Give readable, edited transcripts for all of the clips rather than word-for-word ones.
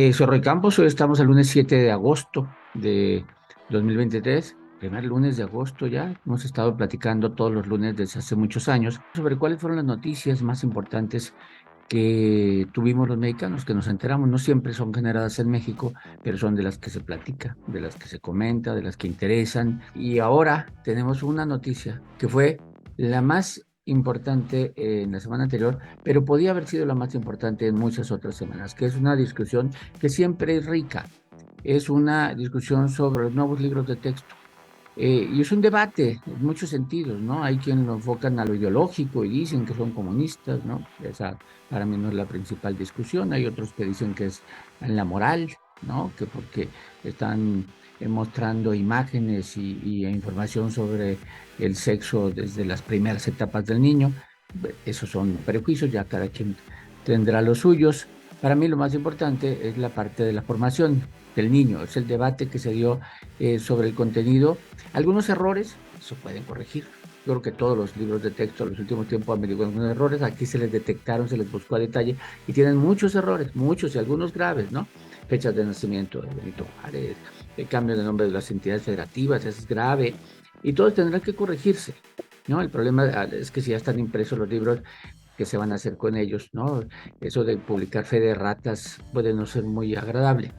Soy Roy Campos, hoy estamos el lunes 7 de agosto de 2023, primer lunes de agosto ya. Hemos estado platicando todos los lunes desde hace muchos años sobre cuáles fueron las noticias más importantes que tuvimos los mexicanos, que nos enteramos. No siempre son generadas en México, pero son de las que se platica, de las que se comenta, de las que interesan. Y ahora tenemos una noticia que fue la más importante en la semana anterior, pero podía haber sido la más importante en muchas otras semanas, que es una discusión que siempre es rica. Es una discusión sobre los nuevos libros de texto. Y es un debate en muchos sentidos, ¿no? Hay quien lo enfocan a lo ideológico y dicen que son comunistas, ¿no? Esa para mí no es la principal discusión. Hay otros que dicen que es en la moral, ¿no? Que porque están mostrando imágenes y información sobre el sexo desde las primeras etapas del niño. Esos son prejuicios, ya cada quien tendrá los suyos. Para mí lo más importante es la parte de la formación del niño, es el debate que se dio sobre el contenido. Algunos errores se pueden corregir. Yo creo que todos los libros de texto en los últimos tiempos han venido con algunos errores. Aquí se les detectaron, se les buscó a detalle y tienen muchos errores, muchos y algunos graves, ¿no? Fechas de nacimiento de Benito Juárez, el cambio de nombre de las entidades federativas, es grave y todos tendrán que corregirse, ¿no? El problema es que si ya están impresos los libros, ¿qué se van a hacer con ellos, ¿no? Eso de publicar fe de ratas puede no ser muy agradable.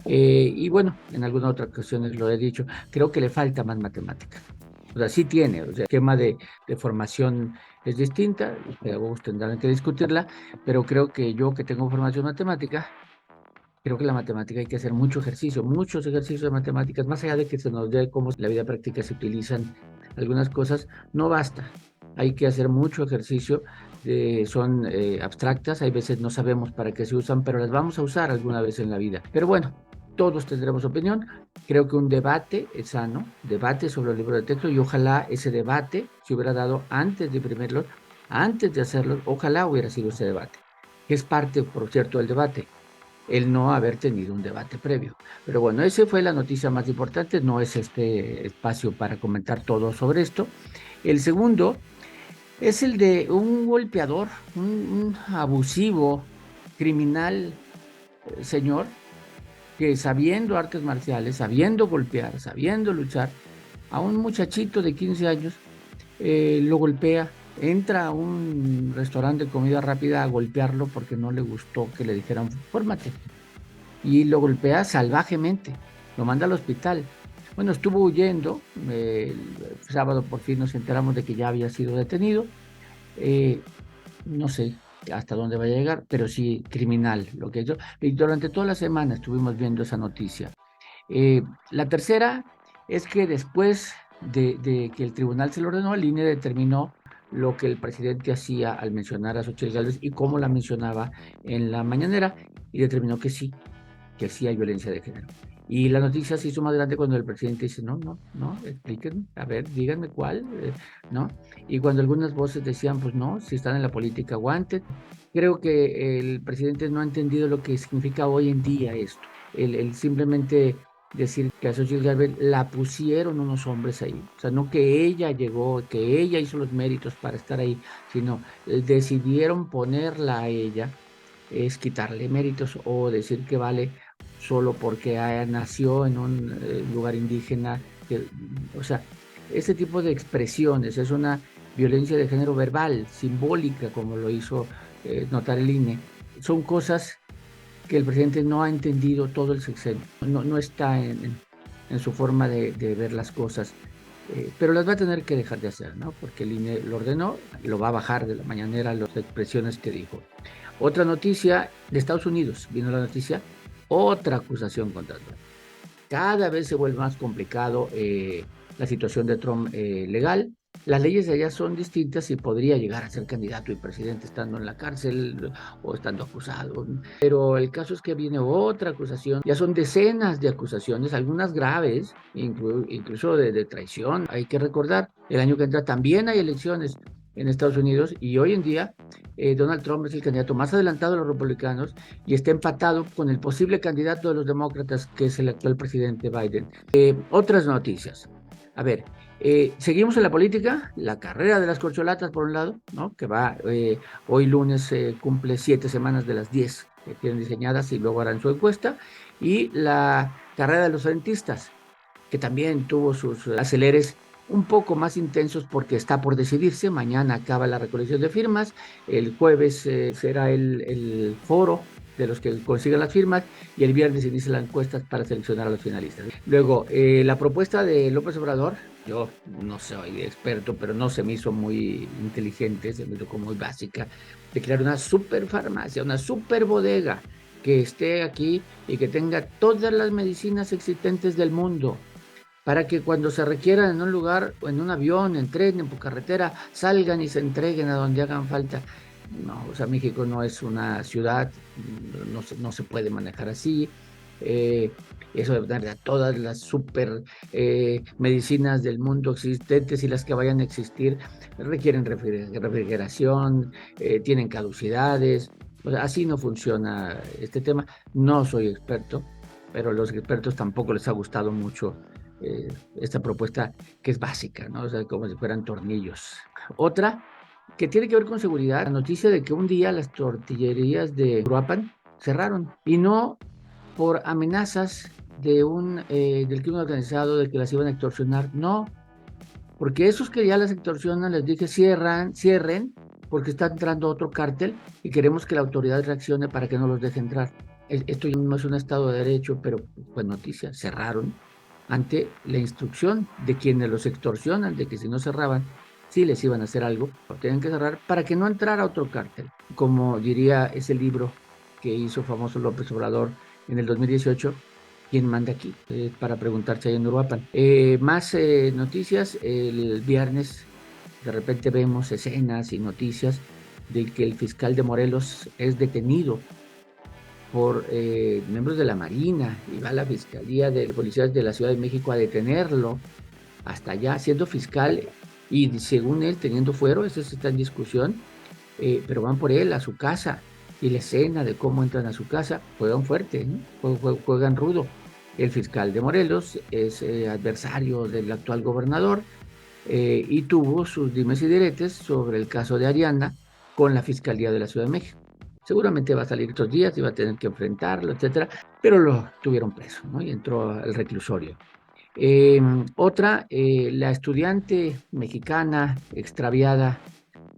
Y bueno, en algunas otras ocasiones lo he dicho, creo que le falta más matemática. O sea, sí tiene, o sea, el esquema de formación es distinta, los pedagogos tendrán que discutirla, pero creo que yo que tengo formación matemática, creo que la matemática hay que hacer mucho ejercicio, muchos ejercicios de matemáticas, más allá de que se nos dé cómo en la vida práctica se utilizan algunas cosas, no basta. Hay que hacer mucho ejercicio, son abstractas, hay veces no sabemos para qué se usan, pero las vamos a usar alguna vez en la vida. Pero bueno, todos tendremos opinión. Creo que un debate es sano, debate sobre el libro de texto, y ojalá ese debate se hubiera dado antes de imprimirlo, antes de hacerlo, ojalá hubiera sido ese debate, que es parte, por cierto, del debate el no haber tenido un debate previo. Pero bueno, esa fue la noticia más importante, no es este espacio para comentar todo sobre esto. El segundo es el de un golpeador, un abusivo, criminal señor, que sabiendo artes marciales, sabiendo golpear, sabiendo luchar, a un muchachito de 15 años lo golpea, entra a un restaurante de comida rápida a golpearlo porque no le gustó que le dijeran, fórmate, y lo golpea salvajemente, lo manda al hospital. Bueno, estuvo huyendo, el sábado por fin nos enteramos de que ya había sido detenido, eh, no sé hasta dónde vaya a llegar, pero sí criminal lo que hizo, y durante toda la semana estuvimos viendo esa noticia. La tercera es que después de que el tribunal se lo ordenó, el INE determinó lo que el presidente hacía al mencionar a Xochitl Gálvez y cómo la mencionaba en la mañanera, y determinó que sí hay violencia de género. Y la noticia se hizo más grande cuando el presidente dice, no, no, no, explíquenme, a ver, díganme cuál, ¿no? Y cuando algunas voces decían, pues no, si están en la política, aguanten. Creo que el presidente no ha entendido lo que significa hoy en día esto. El simplemente decir que a Xochitl Gálvez la pusieron unos hombres ahí. O sea, no que ella llegó, que ella hizo los méritos para estar ahí, sino decidieron ponerla a ella, es quitarle méritos o decir que vale solo porque nació en un lugar indígena. O sea, ese tipo de expresiones es una violencia de género verbal, simbólica, como lo hizo notar el INE. Son cosas que el presidente no ha entendido todo el sexenio, no está en su forma de ver las cosas. Pero las va a tener que dejar de hacer, ¿no? Porque el INE lo ordenó, lo va a bajar de la mañanera las expresiones que dijo. Otra noticia de Estados Unidos, vino la noticia, otra acusación contra Trump. Cada vez se vuelve más complicado la situación de Trump legal. Las leyes de allá son distintas y podría llegar a ser candidato y presidente estando en la cárcel o estando acusado. Pero el caso es que viene otra acusación. Ya son decenas de acusaciones, algunas graves, incluso de traición. Hay que recordar, el año que entra también hay elecciones en Estados Unidos y hoy en día Donald Trump es el candidato más adelantado de los republicanos y está empatado con el posible candidato de los demócratas, que es el actual presidente Biden. Otras noticias. A ver, seguimos en la política, la carrera de las corcholatas, por un lado, ¿no? Que va, hoy lunes cumple 7 semanas de las 10 que tienen diseñadas y luego harán su encuesta, y la carrera de los rentistas, que también tuvo sus aceleres un poco más intensos porque está por decidirse. Mañana acaba la recolección de firmas, el jueves será el foro de los que consigan las firmas y el viernes se inicia las encuestas para seleccionar a los finalistas. Luego, la propuesta de López Obrador, yo no soy experto, pero no se me hizo muy inteligente, se me hizo como muy básica, de crear una super farmacia, una super bodega que esté aquí y que tenga todas las medicinas existentes del mundo, para que cuando se requieran en un lugar, o en un avión, en tren, en carretera, salgan y se entreguen a donde hagan falta. No, o sea, México no es una ciudad, no se puede manejar así. Eh, Eso de dar todas las super medicinas del mundo existentes y las que vayan a existir requieren refrigeración, tienen caducidades. O sea, así no funciona este tema. No soy experto, pero a los expertos tampoco les ha gustado mucho esta propuesta que es básica, ¿no? O sea, como si fueran tornillos. Otra que tiene que ver con seguridad, la noticia de que un día las tortillerías de Uruapan cerraron, y no por amenazas del crimen organizado, de que las iban a extorsionar, no, porque esos que ya las extorsionan, les dije, cierren, porque está entrando otro cártel y queremos que la autoridad reaccione para que no los deje entrar. Esto ya no es un Estado de Derecho, pero pues noticia, cerraron ante la instrucción de quienes los extorsionan, de que si no cerraban, sí les iban a hacer algo, lo tenían que cerrar para que no entrara otro cártel. Como diría ese libro que hizo famoso López Obrador en el 2018, ¿quién manda aquí? Para preguntarse ahí en Uruapan. Más noticias, el viernes de repente vemos escenas y noticias de que el fiscal de Morelos es detenido por miembros de la Marina y va a la Fiscalía de Policías de la Ciudad de México a detenerlo hasta allá, siendo fiscal y según él teniendo fuero, eso está en discusión, pero van por él a su casa y la escena de cómo entran a su casa, juegan fuerte, ¿no? Juegan rudo. El fiscal de Morelos es adversario del actual gobernador y tuvo sus dimes y diretes sobre el caso de Ariana con la Fiscalía de la Ciudad de México. Seguramente va a salir estos días y va a tener que enfrentarlo, etcétera, pero lo tuvieron preso, ¿no? Y entró al reclusorio. Otra, la estudiante mexicana extraviada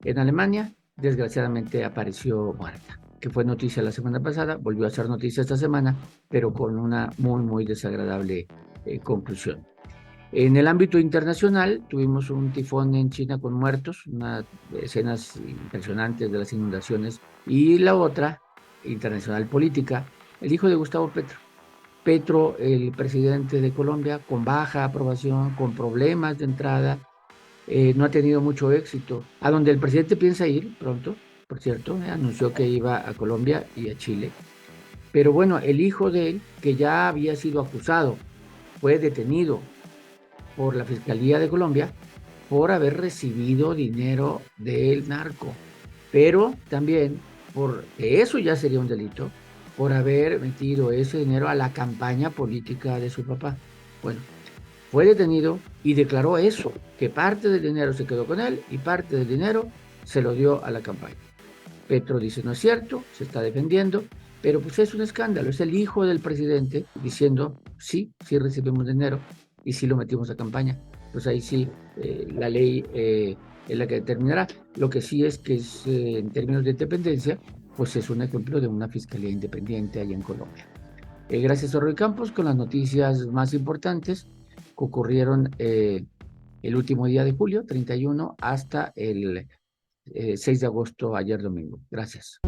en Alemania, desgraciadamente apareció muerta, que fue noticia la semana pasada, volvió a ser noticia esta semana, pero con una muy, muy desagradable conclusión. En el ámbito internacional, tuvimos un tifón en China con muertos, unas escenas impresionantes de las inundaciones, y la otra, internacional política, el hijo de Gustavo Petro. Petro, el presidente de Colombia, con baja aprobación, con problemas de entrada, no ha tenido mucho éxito. A donde el presidente piensa ir pronto, por cierto, anunció que iba a Colombia y a Chile. Pero bueno, el hijo de él, que ya había sido acusado, fue detenido por la Fiscalía de Colombia por haber recibido dinero del narco, pero también porque eso ya sería un delito, por haber metido ese dinero a la campaña política de su papá. Bueno, fue detenido y declaró eso, que parte del dinero se quedó con él y parte del dinero se lo dio a la campaña. Petro dice no es cierto, se está defendiendo, pero pues es un escándalo, es el hijo del presidente diciendo sí, sí recibimos dinero y sí lo metimos a campaña. Pues ahí sí, la ley es la que determinará. Lo que sí es que en términos de independencia, pues es un ejemplo de una fiscalía independiente allá en Colombia. Gracias a Roy Campos con las noticias más importantes que ocurrieron el último día de julio, 31, hasta el 6 de agosto, ayer domingo. Gracias.